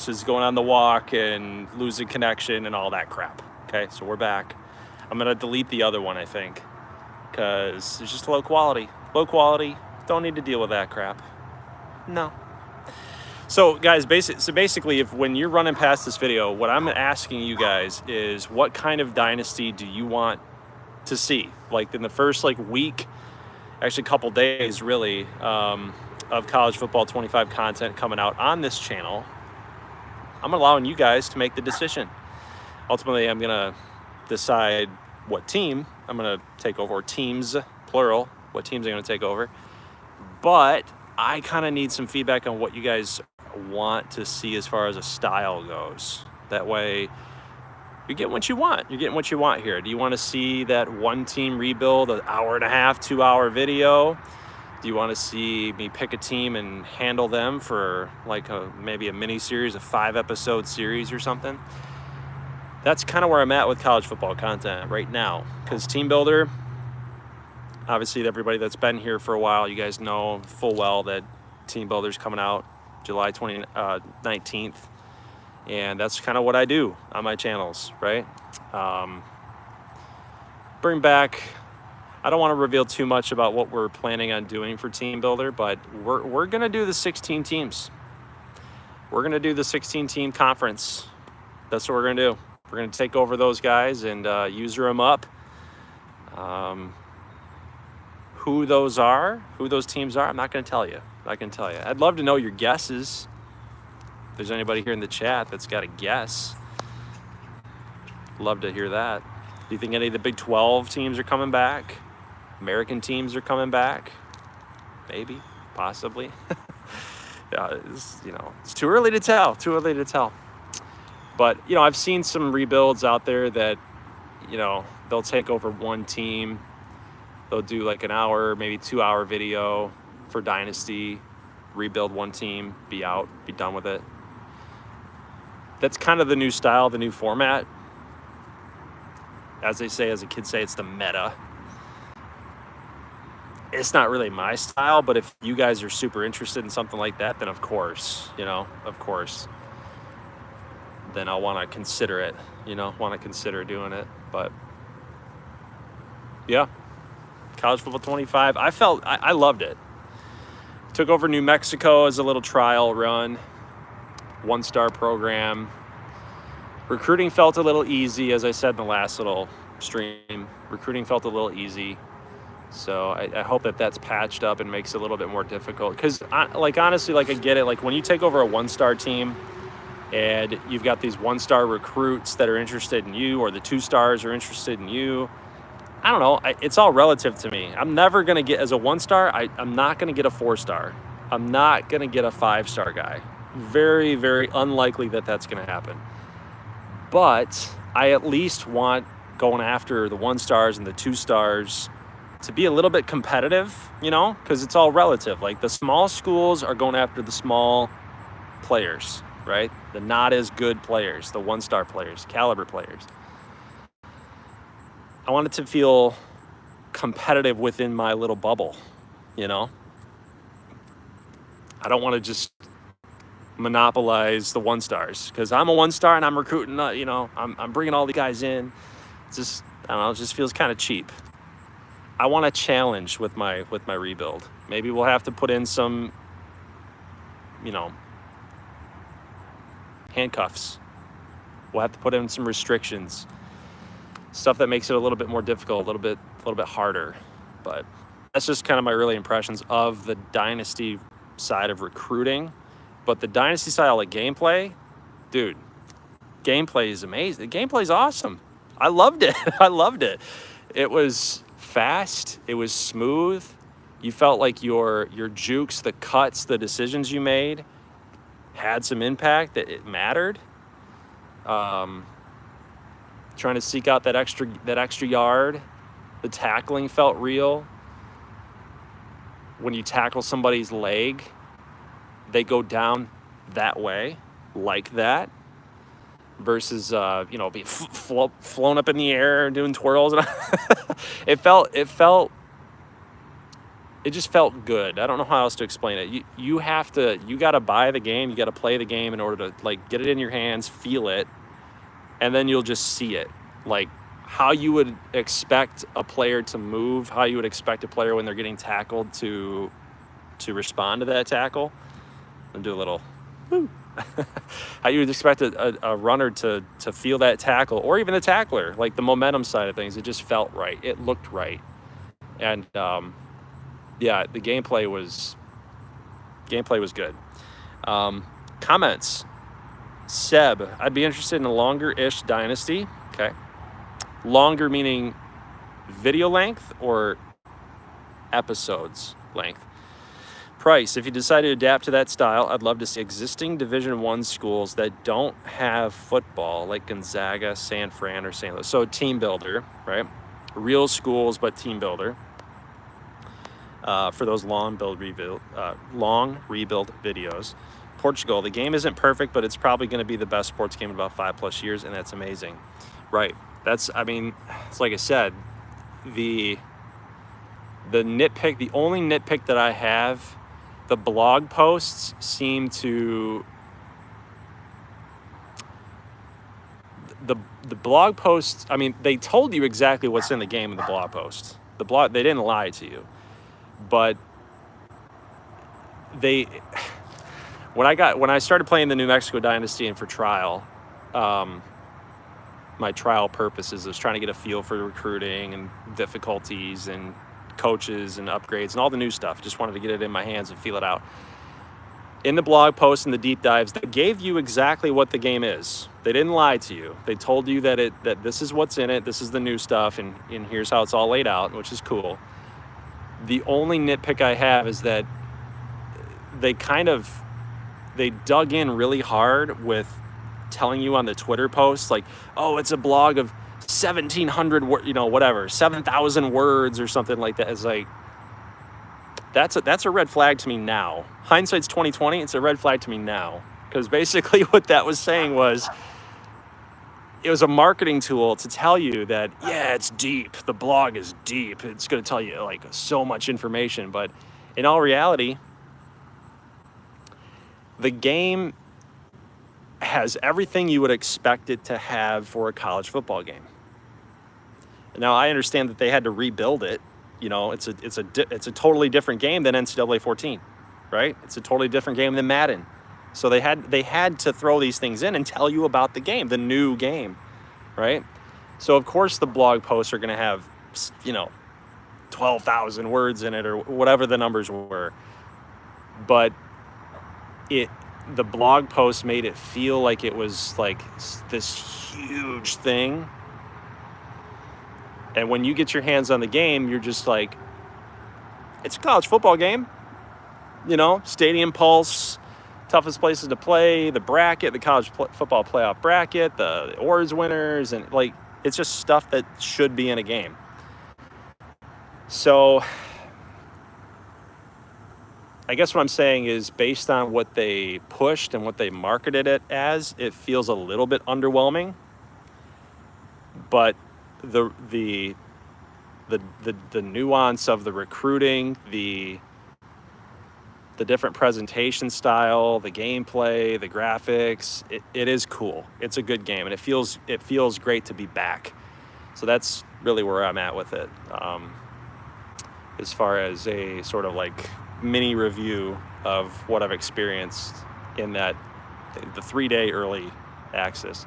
is going on the walk and losing connection and all that crap. Okay, so we're back. I'm gonna delete the other one, I think, because it's just low quality. Low quality. Don't need to deal with that crap. No. So guys, basically, if when you're running past this video, what I'm asking you guys is, what kind of dynasty do you want to see? Like in the first week, actually couple days really, of College Football 25 content coming out on this channel, I'm allowing you guys to make the decision. Ultimately, I'm gonna decide what team I'm gonna take over, or teams, plural, what teams I'm gonna take over. But I kind of need some feedback on what you guys want to see as far as a style goes. That way, you're getting what you want. You're getting what you want here. Do you want to see that one team rebuild, an hour and a half, 2-hour video? Do you want to see me pick a team and handle them for maybe a mini series, a 5-episode series or something? That's kind of where I'm at with college football content right now. Because Team Builder, obviously everybody that's been here for a while, you guys know full well that Team Builder's coming out July 19th. And that's kind of what I do on my channels, right? Bring back, I don't want to reveal too much about what we're planning on doing for Team Builder, but we're going to do the 16 teams. We're going to do the 16-team conference. That's what we're going to do. We're going to take over those guys and user them up. Who those teams are, I'm not going to tell you. I'd love to know your guesses. If there's anybody here in the chat that's got a guess, love to hear that. Do you think any of the Big 12 teams are coming back? American teams are coming back? Maybe, possibly. It's too early to tell. But, I've seen some rebuilds out there that, they'll take over one team. They'll do like an hour, maybe 2-hour video for Dynasty, rebuild one team, be out, be done with it. That's kind of the new style, the new format. As the kids say, it's the meta. It's not really my style, but if you guys are super interested in something like that, then of course, then I'll want to consider it, doing it. But yeah, College Football 25, I loved it. Took over New Mexico as a little trial run, 1-star program. Recruiting felt a little easy, as I said in the last little stream. Recruiting felt a little easy. So I hope that that's patched up and makes it a little bit more difficult. Because, honestly, I get it. When you take over a 1-star team and you've got these 1-star recruits that are interested in you, or the 2-stars are interested in you, I don't know. It's all relative to me. I'm never going to get, as a 1-star, I'm not going to get a 4-star. I'm not going to get a 5-star guy. Very, very unlikely that that's going to happen. But I at least want going after the 1-stars and the 2-stars to be a little bit competitive, because it's all relative. The small schools are going after the small players, right? The not as good players, the 1-star players, caliber players. I want it to feel competitive within my little bubble, I don't want to just monopolize the 1-stars, because I'm a 1-star and I'm recruiting, I'm bringing all the guys in. It's just, I don't know, it just feels kind of cheap. I want a challenge with my rebuild. Maybe we'll have to put in some, handcuffs. We'll have to put in some restrictions, stuff that makes it a little bit more difficult, a little bit harder. But that's just kind of my early impressions of the Dynasty side of recruiting. But the Dynasty style of gameplay, dude, gameplay is amazing. The gameplay is awesome. I loved it. It was fast. It was smooth. You felt like your jukes, the cuts, the decisions you made had some impact, that it mattered. Trying to seek out that extra yard. The tackling felt real. When you tackle somebody's leg, they go down that way, like that, versus being flown up in the air and doing twirls. It felt it just felt good. I don't know how else to explain it. You got to buy the game, you got to play the game in order to like get it in your hands, feel it, and then you'll just see it. Like how you would expect a player to move, how you would expect a player when they're getting tackled to respond to that tackle. And do a little woo. How you would expect a runner to feel that tackle, or even the tackler, like the momentum side of things. It just felt right. It looked right. And yeah, the gameplay was good. Comments. Seb, I'd be interested in a longer-ish dynasty. Okay. Longer meaning video length or episodes length. Price, if you decide to adapt to that style, I'd love to see existing Division I schools that don't have football, like Gonzaga, San Fran, or St. Louis. So team builder, right? Real schools, but team builder. For those long rebuild videos. Portugal, the game isn't perfect, but it's probably going to be the best sports game in about 5+ years, and that's amazing. Right. It's like I said, the only nitpick that I have, the blog posts seem to, the blog posts, they told you exactly what's in the game in the blog post. They didn't lie to you. But when I started playing the New Mexico Dynasty and for trial, my trial purposes was trying to get a feel for recruiting and difficulties and coaches and upgrades and all the new stuff. Just wanted to get it in my hands and feel it out. In the blog posts and the deep dives, they gave you exactly what the game is. They didn't lie to you. They told you that this is what's in it, this is the new stuff, and here's how it's all laid out, which is cool. The only nitpick I have is that they dug in really hard with telling you on the Twitter posts, like, oh, it's a blog of 1,700, 7,000 words or something like that. It's like, that's a red flag to me now. Hindsight's 2020. It's a red flag to me now, because basically what that was saying was, it was a marketing tool to tell you that, yeah, it's deep. The blog is deep. It's going to tell you like so much information. But in all reality, the game has everything you would expect it to have for a college football game. Now, I understand that they had to rebuild it. It's a totally different game than NCAA 14, right? It's a totally different game than Madden. So they had to throw these things in and tell you about the game, the new game, right? So of course the blog posts are going to have, 12,000 words in it or whatever the numbers were. But the blog post made it feel like it was like this huge thing. And when you get your hands on the game, you're just like, it's a college football game, Stadium Pulse, toughest places to play, the bracket, the college football playoff bracket, the awards winners, and like, it's just stuff that should be in a game. So I guess what I'm saying is, based on what they pushed and what they marketed it as, it feels a little bit underwhelming. But the nuance of the recruiting, the different presentation style, the gameplay, the graphics, it is cool. It's a good game, and it feels great to be back. So that's really where I'm at with it. As far as a sort of like mini review of what I've experienced in the 3-day early access.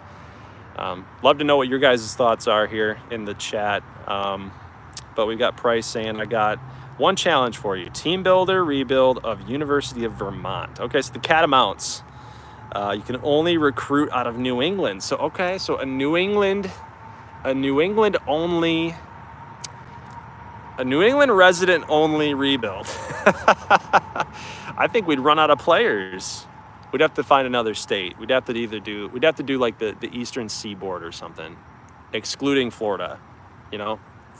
Love to know what your guys' thoughts are here in the chat. But we've got Price saying, I got one challenge for you. Team builder rebuild of University of Vermont. Okay, so the Catamounts. You can only recruit out of New England. So, okay, so a New England resident only rebuild. I think we'd run out of players. We'd have to find another state. We'd have to do like the Eastern Seaboard or something, excluding Florida. I'd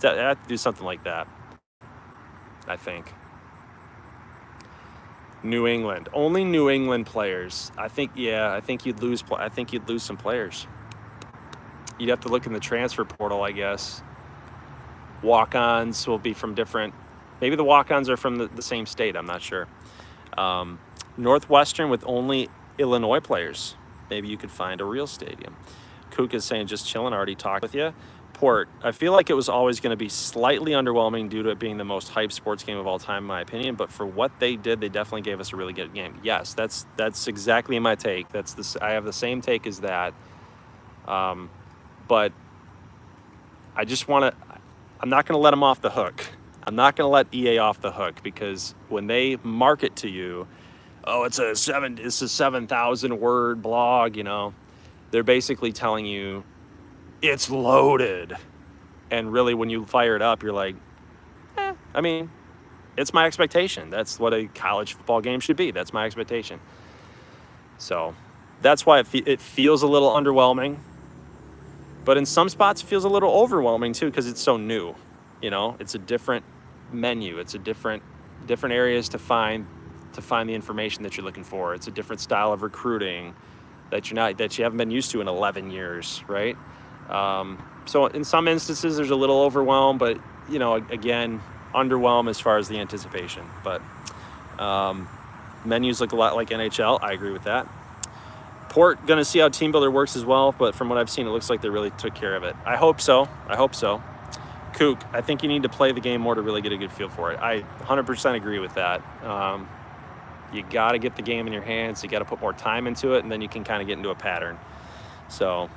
have to do something like that, I think. New England, only New England players. I think you'd lose some players. You'd have to look in the transfer portal, I guess. Walk-ons will be from different Maybe the walk-ons are from the same state. I'm not sure. Northwestern with only Illinois players. Maybe you could find a real stadium. Kook is saying just chilling. I already talked with you. Port, I feel like it was always going to be slightly underwhelming due to it being the most hyped sports game of all time, in my opinion. But for what they did, they definitely gave us a really good game. Yes, that's exactly my take. I have the same take as that. But I just want to. I'm not going to let them off the hook. I'm not going to let EA off the hook, because when they market to you, oh, it's a 7,000 word blog, they're basically telling you it's loaded. And really, when you fire it up, you're like, I mean, it's my expectation. That's what a college football game should be. That's my expectation. So that's why it feels a little underwhelming. But in some spots, it feels a little overwhelming too, because it's so new. It's a different menu. It's a different areas to find the information that you're looking for. It's a different style of recruiting that you haven't been used to in 11 years, right? So in some instances, there's a little overwhelm, but again, underwhelm as far as the anticipation. But menus look a lot like NHL. I agree with that. Port going to see how Team Builder works as well, but from what I've seen, it looks like they really took care of it. I hope so. Kook, I think you need to play the game more to really get a good feel for it. I 100% agree with that. You got to get the game in your hands. You got to put more time into it, and then you can kind of get into a pattern. So,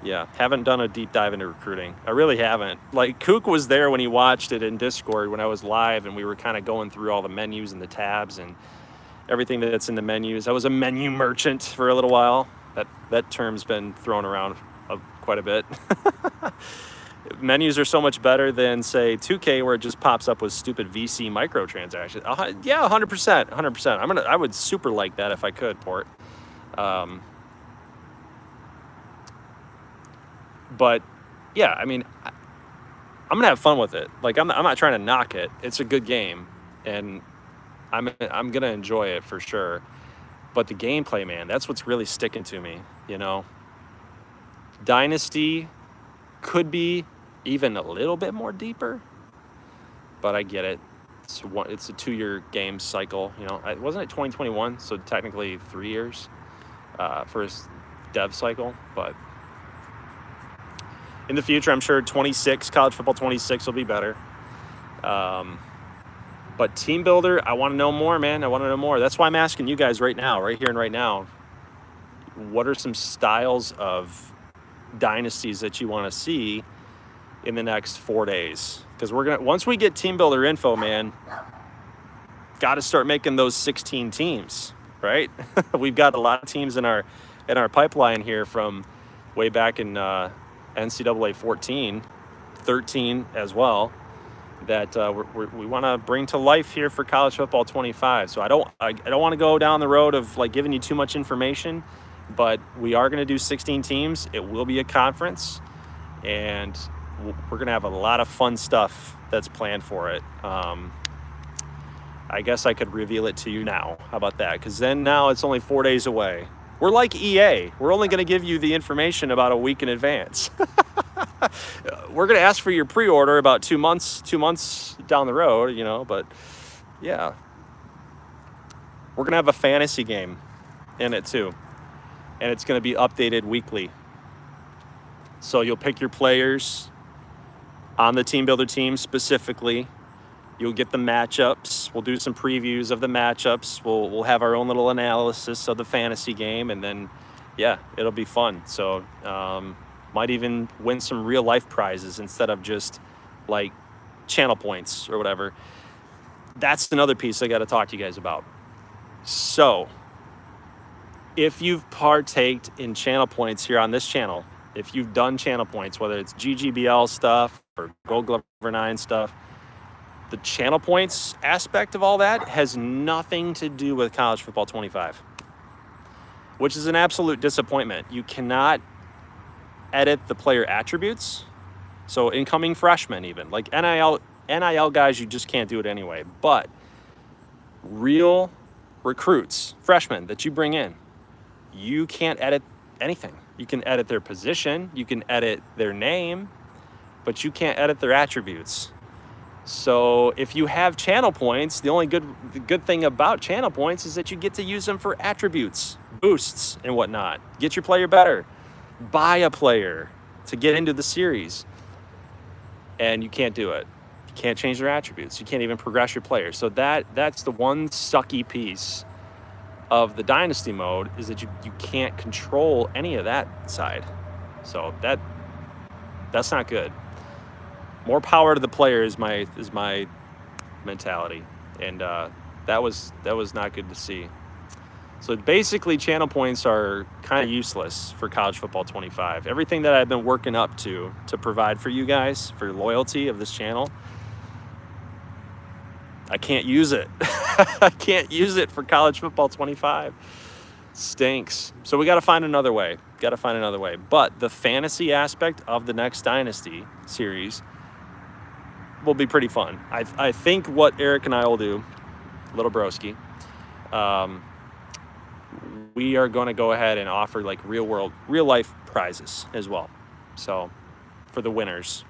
yeah, haven't done a deep dive into recruiting. I really haven't. Like, Kook was there when he watched it in Discord when I was live, and we were kind of going through all the menus and the tabs and everything that's in the menus. I was a menu merchant for a little while. That term's been thrown around quite a bit. Menus are so much better than, say, 2K, where it just pops up with stupid VC microtransactions. Yeah, 100%. I would super like that if I could, Port. But yeah, I mean, I'm gonna have fun with it. Like, I'm not trying to knock it. It's a good game, and I'm gonna enjoy it for sure. But the gameplay, man, that's what's really sticking to me. Dynasty could be even a little bit more deeper, but I get it. It's a 2-year game cycle. Wasn't it 2021? So technically 3 years for his dev cycle. But in the future, I'm sure college football 26 will be better. But Team Builder, I want to know more, man. I want to know more. That's why I'm asking you guys right now, right here and right now, what are some styles of dynasties that you want to see in the next 4 days? Because once we get Team Builder info, man, got to start making those 16 teams, right? We've got a lot of teams in our pipeline here from way back in NCAA 14, 13 as well, that we want to bring to life here for college football 25. So I don't want to go down the road of like giving you too much information, but we are going to do 16 teams. It will be a conference, and we're going to have a lot of fun stuff that's planned for it. I guess I could reveal it to you now. How about that? Because now it's only 4 days away. We're like EA. We're only going to give you the information about a week in advance. We're going to ask for your pre-order about 2 months down the road, but yeah. We're going to have a fantasy game in it too. And it's going to be updated weekly. So you'll pick your players on the Team Builder team specifically. You'll get the matchups. We'll do some previews of the matchups. We'll have our own little analysis of the fantasy game, and then, yeah, it'll be fun. So might even win some real life prizes instead of just like channel points or whatever. That's another piece I got to talk to you guys about. So if you've partaked in channel points here on this channel, if you've done channel points, whether it's GGBL stuff or Gold Glover 9 stuff, the channel points aspect of all that has nothing to do with College Football 25, which is an absolute disappointment. You cannot edit the player attributes. So incoming freshmen, even like NIL guys, you just can't do it anyway. But real recruits, freshmen that you bring in, you can't edit anything. You can edit their position, you can edit their name, but you can't edit their attributes. So if you have channel points, the only good thing about channel points is that you get to use them for attributes, boosts, and whatnot. Get your player better. Buy a player to get into the series. And you can't do it. You can't change their attributes. You can't even progress your player. So that's the one sucky piece of the Dynasty mode, is that you can't control any of that side. So that's not good. More power to the player is my mentality, and that was not good to see. So basically, channel points are kind of useless for College Football 25. Everything that I've been working up to provide for you guys for loyalty of this channel, I can't use it. I can't use it for College Football 25. Stinks. So we got to find another way. But the fantasy aspect of the next Dynasty series will be pretty fun. I think what Eric and I will do, Little Broski, we are going to go ahead and offer like real life prizes as well. So for the winners.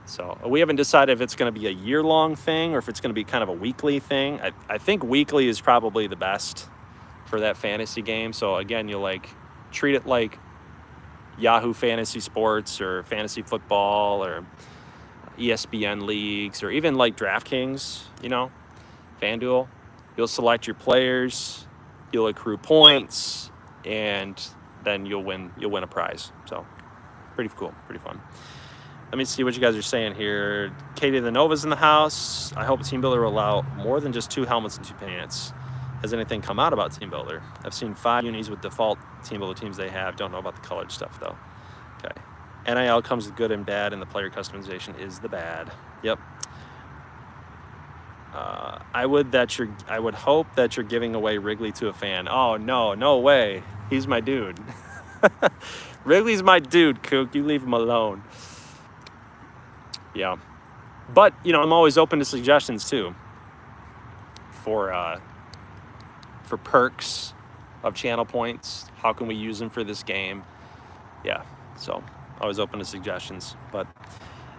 So we haven't decided if it's going to be a year-long thing or if it's going to be kind of a weekly thing. I think weekly is probably the best for that fantasy game. So again, you'll like treat it like Yahoo Fantasy Sports or Fantasy Football or ESPN leagues, or even like DraftKings, FanDuel. You'll select your players, you'll accrue points, and then you'll win a prize. So pretty cool, pretty fun. Let me see what you guys are saying here. Katie the Nova's in the house. I hope Team Builder will allow more than just 2 helmets and 2 pants. Has anything come out about Team Builder? I've seen 5 unis with default Team Builder teams they have. Don't know about the colored stuff though. Okay. NIL comes with good and bad, and the player customization is the bad. Yep. I would hope that you're giving away Wrigley to a fan. Oh no way. He's my dude. Wrigley's my dude, Kook. You leave him alone. Yeah. But I'm always open to suggestions too. For perks of channel points. How can we use them for this game? Yeah. So always open to suggestions, but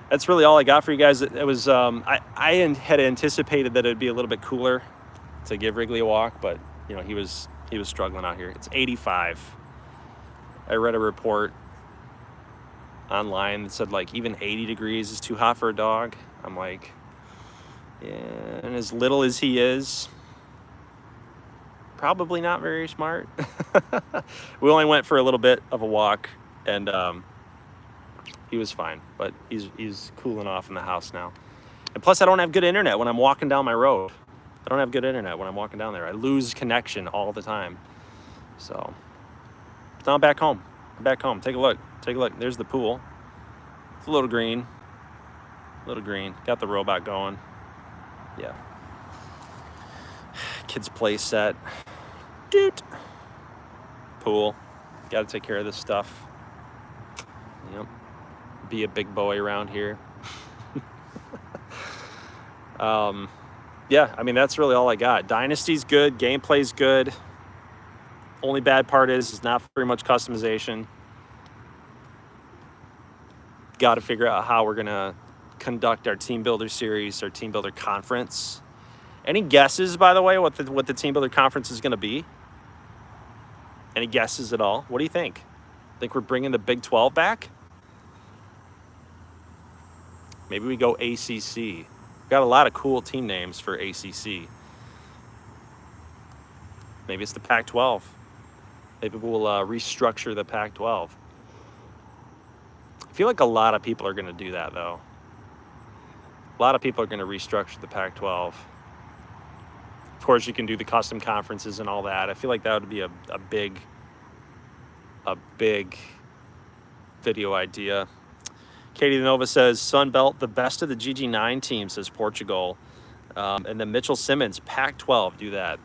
that's really all I got for you guys. It was I had anticipated that it'd be a little bit cooler to give Wrigley a walk, but he was struggling out here. It's 85. I read a report online that said like even 80 degrees is too hot for a dog. I'm like, yeah, and as little as he is, probably not very smart. We only went for a little bit of a walk, and he was fine, but he's cooling off in the house now. And plus, I don't have good internet when I'm walking down my road. I don't have good internet when I'm walking down there. I lose connection all the time. So now I'm back home. Take a look. There's the pool. It's a little green. Got the robot going. Yeah. Kids play set. Doot. Pool. Got to take care of this stuff. Yep. Be a big boy around here. Yeah, I mean, that's really all I got. Dynasty's good. Gameplay's good. Only bad part is not very much customization. Got to figure out how we're going to conduct our Team Builder series, our Team Builder conference. Any guesses, by the way, what the Team Builder conference is going to be? Any guesses at all? What do you think? Think we're bringing the Big 12 back? Maybe we go ACC. We've got a lot of cool team names for ACC. Maybe it's the Pac-12. Maybe we'll restructure the Pac-12. I feel like a lot of people are going to do that, though. A lot of people are going to restructure the Pac-12. Of course, you can do the custom conferences and all that. I feel like that would be a big video idea. Katie the Nova says, Sunbelt, the best of the GG9 team, says Portugal. And then Mitchell Simmons, Pac-12, do that.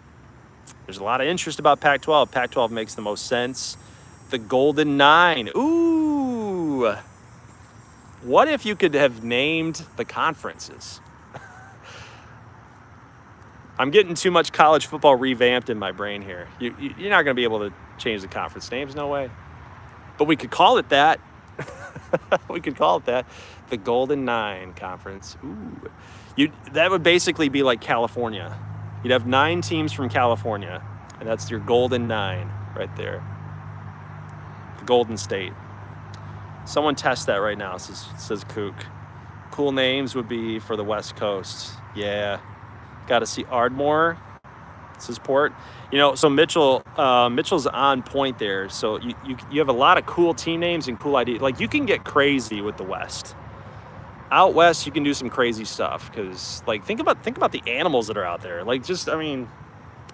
There's a lot of interest about Pac-12. Pac-12 makes the most sense. The Golden Nine. Ooh. What if you could have named the conferences? I'm getting too much college football revamped in my brain here. You're not going to be able to change the conference names, no way. But we could call it that. We could call it that. The Golden Nine Conference. Ooh. That would basically be like California. You'd have 9 teams from California, and that's your Golden Nine right there. The Golden State. Someone test that right now, says Kook. Cool names would be for the West Coast. Yeah. Got to see Ardmore. Says Port. You know, so Mitchell's on point there. So you have a lot of cool team names and cool ideas. Like, you can get crazy with the West. Out West, you can do some crazy stuff because, like, think about the animals that are out there. Like, just, I mean,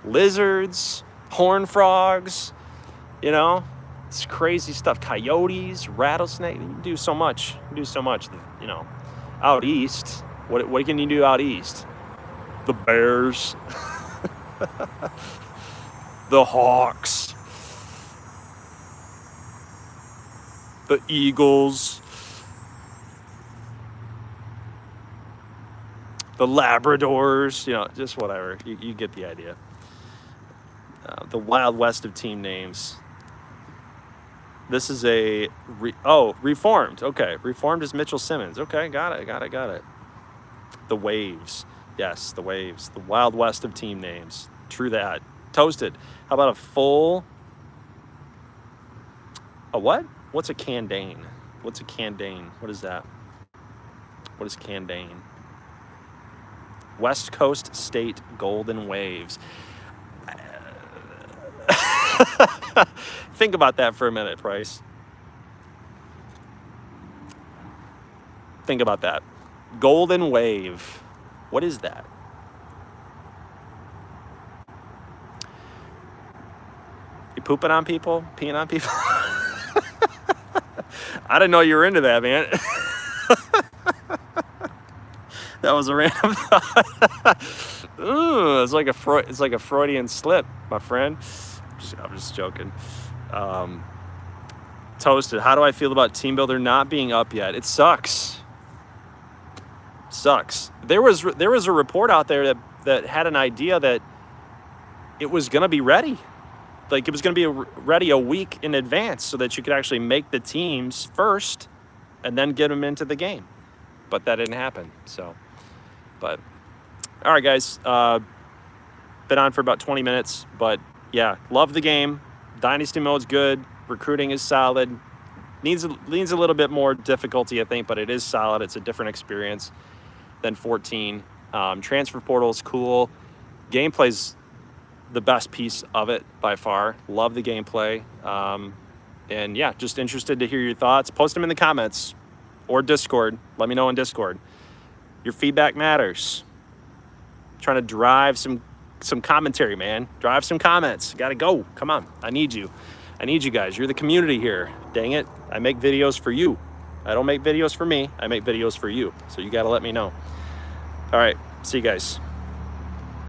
lizards, horned frogs, you know, it's crazy stuff. Coyotes, rattlesnake. You can do so much. You know, out east. What can you do out east? The bears. The hawks, the eagles, the Labradors, you know, just whatever. You get the idea. The Wild West of team names. This is a Reformed. Okay, Reformed is Mitchell Simmons. Okay, got it. The Waves. Yes, the Waves. The Wild West of team names. True that. Toasted. How about a what? What's a Candane? What is that? What is Candane? West Coast State Golden Waves. Think about that for a minute, Price. Think about that. Golden Wave. What is that? You pooping on people? Peeing on people? I didn't know you were into that, man. That was a random thought. Ooh, it's like a Freudian slip, my friend. I'm just joking. Toasted. How do I feel about Team Builder not being up yet? It sucks. There was a report out there that had an idea that it was going to be ready. Like, it was going to be ready a week in advance so that you could actually make the teams first and then get them into the game. But that didn't happen. So, but all right, guys. Been on for about 20 minutes, but yeah, love the game. Dynasty mode's good. Recruiting is solid. Needs a little bit more difficulty, I think, but it is solid. It's a different experience than 14. Transfer portal is cool. Gameplay's the best piece of it by far. Love the gameplay. And yeah, just interested to hear your thoughts. Post them in the comments or Discord. Let me know in Discord. Your feedback matters. Trying to drive some commentary, man. Drive some comments. Gotta go. Come on. I need you guys. You're the community here. Dang it. I make videos for you. I don't make videos for me. I make videos for you. So you gotta let me know. All right. See you guys.